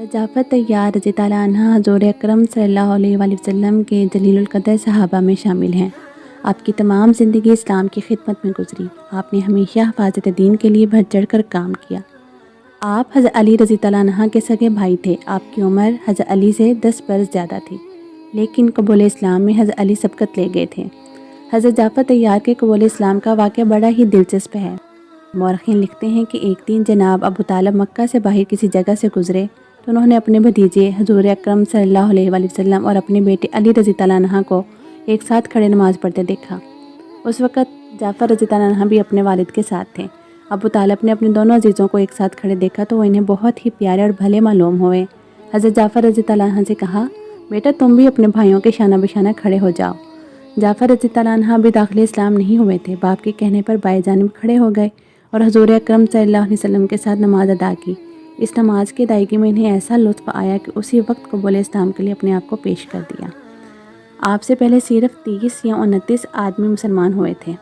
जाफ़र तैयार रज़ी ताला अन्हा हज़ूर अकरम सल्लल्लाहु अलैहि वसल्लम के जलीलुल क़द्र सहाबा में शामिल हैं। आपकी तमाम ज़िंदगी इस्लाम की खिदमत में गुजरी। आपने हमेशा हिफाज़त दीन के लिए बढ़ चढ़ कर काम किया। आप हज़रत अली रज़ी ताला अन्हा के सगे भाई थे। आपकी उम्र हज़रत अली से 10 बरस ज़्यादा थी, लेकिन कबूल इस्लाम में हज़रत अली सबकत ले गए थे। हज़रत जाफ़र तैयार के कबूल इस्लाम का वाक़या बड़ा ही दिलचस्प है। मौरख़ीन लिखते हैं कि एक दिन जनाब अबू तालिब मक्का से बाहर किसी जगह से गुज़रे तो उन्होंने अपने भतीजे हज़ूर अकरम सल्लल्लाहु अलैहि वसल्लम और अपने बेटे अली रज़ी ताला अन्हा को एक साथ खड़े नमाज़ पढ़ते देखा। उस वक़्त जाफ़र रज़ी ताला अन्हा भी अपने वालिद के साथ थे। अबू तालिब ने अपने दोनों अजीज़ों को एक साथ खड़े देखा तो वो इन्हें बहुत ही प्यारे और भले मालूम हुए। हज़रत जाफ़र रज़ी ताला अन्हा से कहा, बेटा तुम भी अपने भाइयों के शाना बशाना खड़े हो जाओ। जाफ़र रज़ी ताला अन्हा भी दाखिल इस्लाम नहीं हुए थे। बाप के कहने पर बाएं जानिब खड़े हो गए और हज़ूर अकरम सल्लल्लाहु अलैहि वसल्लम के साथ नमाज अदा की। इस नमाज की अदायगी में इन्हें ऐसा लुत्फ़ आया कि उसी वक्त कबूल इस्लाम के लिए अपने आप को पेश कर दिया। आपसे पहले सिर्फ 30 या 29 आदमी मुसलमान हुए थे।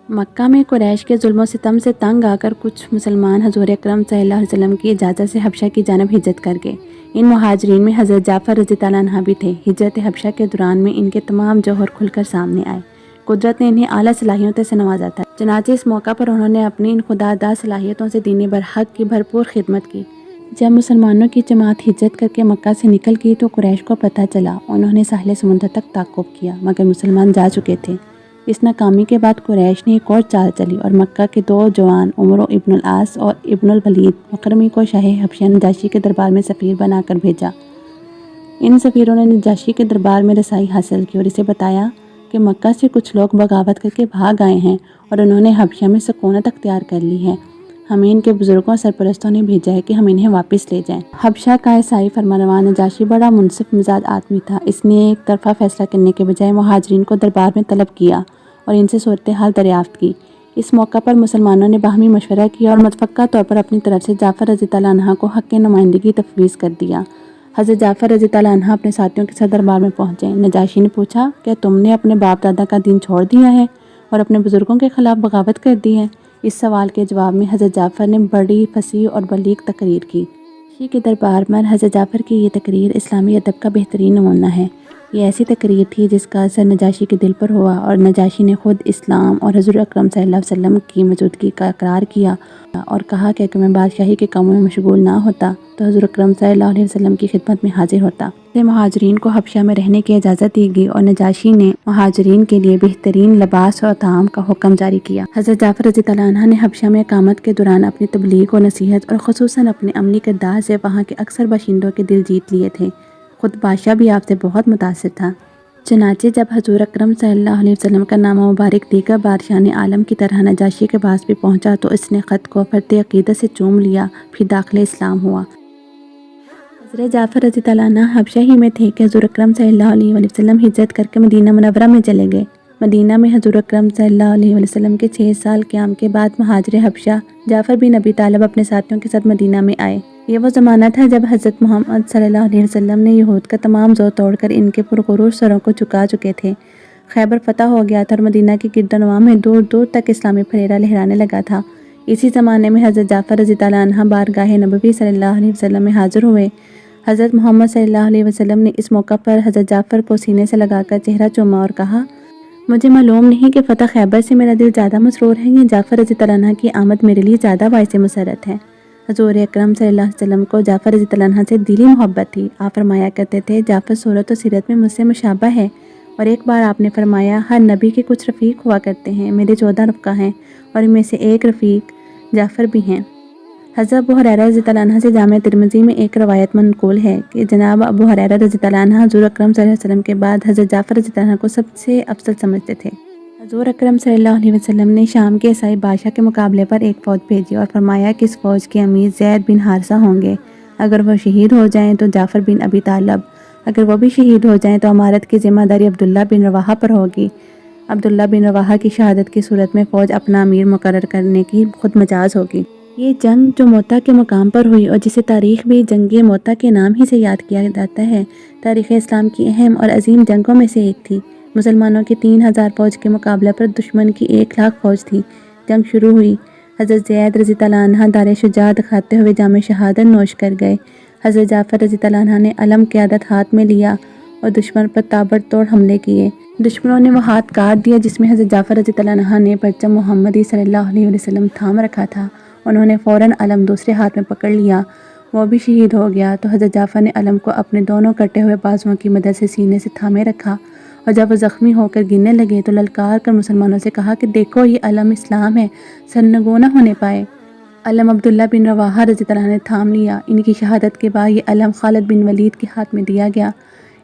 मक्का में कुरैश के जुल्म सितम से तंग आकर कुछ मुसलमान हज़ूर अकरम सल्लल्लाहु अलैहि वसल्लम की इजाज़त से हबशा की जानब हिजरत कर गए। इन मुहाजिरीन में हज़रत जाफ़र रज़ी ताला अन्हा भी थे। हिजरत हबशा के दौरान में इनके तमाम जौहर खुलकर सामने आए। कुदरत ने इन्हें आला सलाहियतों से नवाजा था। चनाचे इस मौका पर उन्होंने अपनी इन खुदादार सलाहियतों से दीन बरहक की भरपूर खिदमत की। जब मुसलमानों की जमात हिजरत करके मक्का से निकल गई तो कुरैश को पता चला। उन्होंने साहिल समुंदर तक ताक़ुब किया, मगर मुसलमान जा चुके थे। इस नाकामी के बाद कुरैश ने एक और चाल चली और मक्का के 2 जवान उमर इब्नुल आस और इब्नुल वलीद मकरमी को शाह हबशा नजाशी के दरबार में सफ़ीर बनाकर भेजा। इन सफ़ीरों ने नजाशी के दरबार में रसाई हासिल की और इसे बताया कि मक्का से कुछ लोग बगावत करके भाग आए हैं और उन्होंने हबशा में सकूनत अख्तियार कर ली है। हमें इनके बुज़ुर्गों और सरपरस्तों ने भेजा है कि हम इन्हें वापस ले जाएं। हबशा का ईसाई फरमानरवा नजाशी बड़ा मुनसिफ मिजाज आदमी था। इसने एक तरफा फैसला करने के बजाय मुहाजिरीन को दरबार में तलब किया और इनसे सूरत हाल दरियाफ्त की। इस मौका पर मुसलमानों ने बाहमी मशवरा किया और मुतफ़क्का तौर पर अपनी तरफ से जाफ़र रज़ी ताला अन्हा को हक़ नुमाइंदगी तफ़वीज़ कर दिया। हज़रत जाफ़र रज़ी ताला अन्हा अपने साथियों के साथ दरबार में पहुँचे। नजाशी ने पूछा, क्या तुमने अपने बाप दादा का दीन छोड़ दिया है और अपने बुज़ुर्गों के ख़िलाफ़ बगावत कर दी है? इस सवाल के जवाब में हज़रत जाफ़र ने बड़ी फसीह और बलीग तकरीर की। नजाशी के दरबार में हज़रत जाफ़र की ये तकरीर इस्लामी अदब का बेहतरीन नमूना है। ये ऐसी तकरीर थी जिसका असर नजाशी के दिल पर हुआ और नजाशी ने खुद इस्लाम और हज़ूर अकरम सल्लल्लाहु अलैहि वसल्लम की मौजूदगी का इकरार किया और कहा कि अगर मैं बादशाही के कामों में मशगूल ना होता तो हज़ूर अकरम सल्लल्लाहु अलैहि वसल्लम की खिदमत में हाजिर होता। मुहाजिरीन को हबशा में रहने की इजाज़त दी गई और नजाशी ने मुहाजिरीन के लिए बेहतरीन लिबास और ताम का हुक्म जारी किया। हज़रत जाफ़र रज़ी ताला अन्हा ने हबशा में इकामत के दौरान अपनी तबलीग और नसीहत और ख़ुसूसन अपने अमली किरदार से वहाँ के अक्सर बाशिंदों के दिल जीत लिए थे। खुद बादशाह भी आपसे बहुत मुतासिर था। चनाचे जब हज़ूर अकरम सल्लल्लाहु अलैहि वसल्लम का नामा मुबारक दीगर बादशाह आलम की तरह नजाशी के पास भी पहुँचा तो इसने ख़त को फ़र्द अक़ीदत से चूम लिया, फिर दाखिल इस्लाम हुआ। हज़रत जाफ़र रज़ी ताला अन्हा हबशा ही में थे कि हज़ूर अकरम सल्लल्लाहु अलैहि वसल्लम हिजरत करके मदीना मुनव्वरा में चले गए। मदीना में हज़ूर अकरम सल्लल्लाहु अलैहि वसल्लम के 6 साल क़याम के बाद महाजिर हबशा जाफ़र बिन अबी तालिब अपने साथियों के साथ मदीना में आए। ये वो ज़माना था जब हज़रत मोहम्मद सल्लल्लाहु अलैहि वसल्लम ने यहूद का तमाम ज़ोर तोड़कर इनके पुरगुरूर सरों को झुका चुके थे। खैबर फ़तह हो गया था और मदीना की गिरदोनवा में दूर दूर तक इस्लामी फरेरा लहराने लगा था। इसी ज़माने में हज़रत जाफ़र रज़ी ताला अन्हा बारगाह नबवी सल्लल्लाहु अलैहि वसल्लम में हाज़िर हुए। हज़रत मोहम्मद सल्लल्लाहु अलैहि वसल्लम ने इस मौका पर हज़रत जाफ़र को सीने से लगाकर चेहरा चूमा और कहा, मुझे मालूम नहीं कि फ़तह खैबर से मेरा दिल ज़्यादा मसरूर है या जाफ़र रज़ी ताला अन्हा की आमद मेरे लिए ज़्यादा बाइस मसरत है। हज़ूर अकरम सल्लल्लाहु अलैहि वसल्लम को जाफ़र रज़ी ताला अन्हा से दिली मोहब्बत थी। आप फरमाया करते थे, जाफ़र सूरत और सीरत में मुझसे मुशाबा है। और एक बार आपने फरमाया, हर नबी के कुछ रफ़ीक हुआ करते हैं, मेरे 14 रफ़्क़ा हैं और इनमें से एक रफ़ीक जाफ़र भी हैं। हज़रत अबू हुरैरा रज़ी ताला अन्हा से जामे तिरमिज़ी में एक रवायत मनक़ूल है कि जनाब अबू हुरैरा रज़ी ताला अन्हा हज़ूर अकरम सल्लल्लाहु अलैहि वसल्लम के बाद हज़रत जाफ़र रज़ी ताला अन्हा को सबसे अफज़ल समझते थे। हज़ूर अकरम सल्लल्लाहु अलैहि वसल्लम ने शाम के ईसाई बादशाह के मुकाबले पर एक फ़ौज भेजी और फरमाया कि इस फ़ौज के अमीर ज़ैद बिन हारिसा होंगे। अगर वह शहीद हो जाएँ तो जाफ़र बिन अबी तालिब, अगर वह भी शहीद हो जाएँ तो अमारत की ज़िम्मेदारी अब्दुल्ला बिन रवाहा पर होगी। अब्दुल्ला बिन रवाहा की शहादत की सूरत में फ़ौज अपना अमीर मुकर्रर करने की खुद मजाज होगी। ये जंग जो मोता के मुकाम पर हुई और जिसे तारीख़ भी जंगे मोता के नाम ही से याद किया जाता है, तारीख़ इस्लाम की अहम और अजीम जंगों में से एक थी। मुसलमानों की 3000 फ़ौज के मुकाबले पर दुश्मन की 1 लाख फ़ौज थी। जंग शुरू हुई। حضرت زید رضی اللہ عنہ دار شجاعت دکھاتے ہوئے جام شہادت نوش کر گئے۔ حضرت جعفر رضی اللہ عنہ نے علم قیادت ہاتھ میں لیا اور دشمن پر تابڑ توڑ حملے کیے۔ دشمنوں نے وہ ہاتھ کاٹ دیا جس میں حضرت جعفر رضی اللہ عنہ نے پرچم محمدی صلی اللہ علیہ وسلم تھام رکھا تھا۔ انہوں نے فوراً علم دوسرے ہاتھ میں پکڑ لیا، وہ بھی شہید ہو گیا تو حضرت جعفر نے علم کو اپنے دونوں کٹے ہوئے بازوؤں کی مدد سے سینے سے تھامے رکھا، اور جب وہ زخمی ہو کر گرنے لگے تو للکار کر مسلمانوں سے کہا کہ دیکھو یہ علم اسلام ہے، سرنگوں نہ ہونے پائے۔ علم عبداللہ بن رواحہ رضی اللہ عنہ نے تھام لیا۔ ان کی شہادت کے بعد یہ علم خالد بن ولید کے ہاتھ میں دیا گیا۔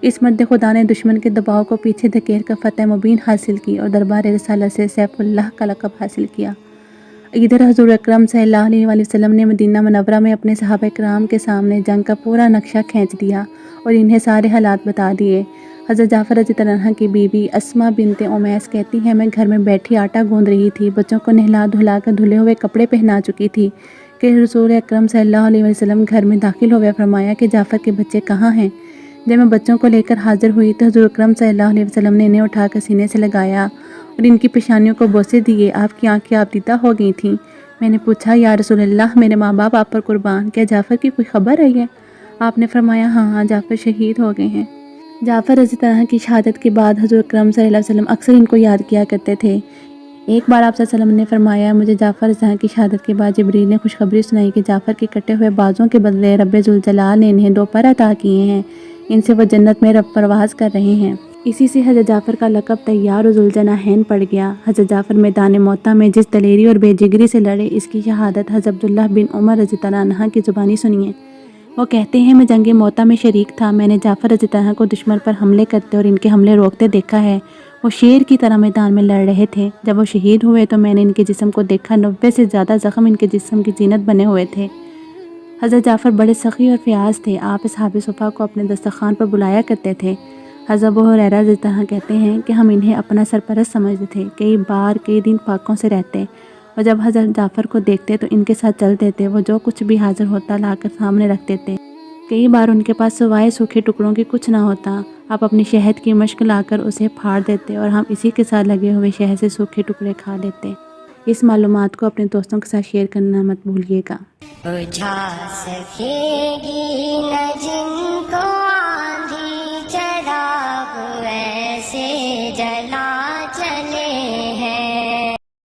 اس مد خدا نے دشمن کے دباؤ کو پیچھے دھکیل کر فتح مبین حاصل کی اور دربار رسالت سے سیف اللہ کا لقب حاصل کیا۔ ادھر حضور اکرم صلی اللہ علیہ وآلہ وسلم نے مدینہ منورہ میں اپنے صحابہ کرام کے سامنے جنگ کا پورا نقشہ کھینچ دیا اور انہیں سارے حالات بتا دیے۔ حضرت جعفر رضی اللہ عنہ کی بیوی اسماء بنت امیس کہتی ہیں میں گھر میں بیٹھی آٹا گوندھ رہی تھی، بچوں کو نہلا دھلا کر دھلے ہوئے کپڑے پہنا چکی تھی کہ رسول اکرم صلی اللہ علیہ وسلم گھر میں داخل ہوئے، فرمایا کہ جعفر کے بچے کہاں ہیں؟ جب میں بچوں کو لے کر حاضر ہوئی تو حضور اکرم صلی اللہ علیہ وسلم نے انہیں اٹھا کر سینے سے لگایا اور ان کی پیشانیوں کو بوسے دیے۔ آپ کی آنکھیں آبدیدہ ہو گئی تھیں۔ میں نے پوچھا یا رسول اللہ میرے ماں باپ آپ پر قربان، کیا جعفر کی کوئی خبر آئی ہے؟ آپ نے فرمایا ہاں جعفر شہید ہو گئے ہیں۔ جعفر رضی اللہ عنہ کی شہادت کے بعد حضور اکرم صلی اللہ علیہ وسلم اکثر ان کو یاد کیا کرتے تھے۔ ایک بار آپ صلی اللہ علیہ وسلم نے فرمایا مجھے جعفر رضی اللہ عنہ کی شہادت کے بعد جبریل نے خوشخبری سنائی کہ جعفر کے کٹے ہوئے بازوں کے بدلے رب ذوالجلال نے انہیں 2 پر عطا کیے ہیں، ان سے وہ جنت میں رب پرواز کر رہے ہیں۔ اسی سے حضرت جعفر کا لقب طیار و ذوالجناحین پڑ گیا۔ حضرت جعفر میدان موتہ میں جس دلیری اور بے جگری سے لڑے اس کی شہادت حضرت عبداللہ بن عمر رضی اللہ عنہ کی زبانی سنیے۔ وہ کہتے ہیں میں جنگ موتہ میں شریک تھا، میں نے جعفر رضی اللہ عنہ کو دشمن پر حملے کرتے اور ان کے حملے روکتے دیکھا ہے۔ وہ شیر کی طرح میدان میں لڑ رہے تھے۔ جب وہ شہید ہوئے تو میں نے ان کے جسم کو دیکھا، 90 سے زیادہ زخم ان کے جسم کی زینت بنے ہوئے تھے۔ حضرت جعفر بڑے سخی اور فیاض تھے، آپ اصحاب صفا کو اپنے دسترخوان پر بلایا کرتے تھے۔ حضرت ابو ہریرہ رضی اللہ عنہ کہتے ہیں کہ ہم انہیں اپنا سرپرست سمجھتے تھے، کئی دن فاقوں سے رہتے اور جب حضرت جعفر کو دیکھتے تو ان کے ساتھ چل دیتے، وہ جو کچھ بھی حاضر ہوتا لا کر سامنے رکھ دیتے۔ کئی بار ان کے پاس سوائے سوکھے ٹکڑوں کے کچھ نہ ہوتا، آپ اپنی شہد کی مشک لا کر اسے پھاڑ دیتے اور ہم اسی کے ساتھ لگے ہوئے شہد سے سوکھے ٹکڑے کھا لیتے۔ اس معلومات کو اپنے دوستوں کے ساتھ شیئر کرنا مت بھولیے گا۔ بجھا سکے گی نہ جن کو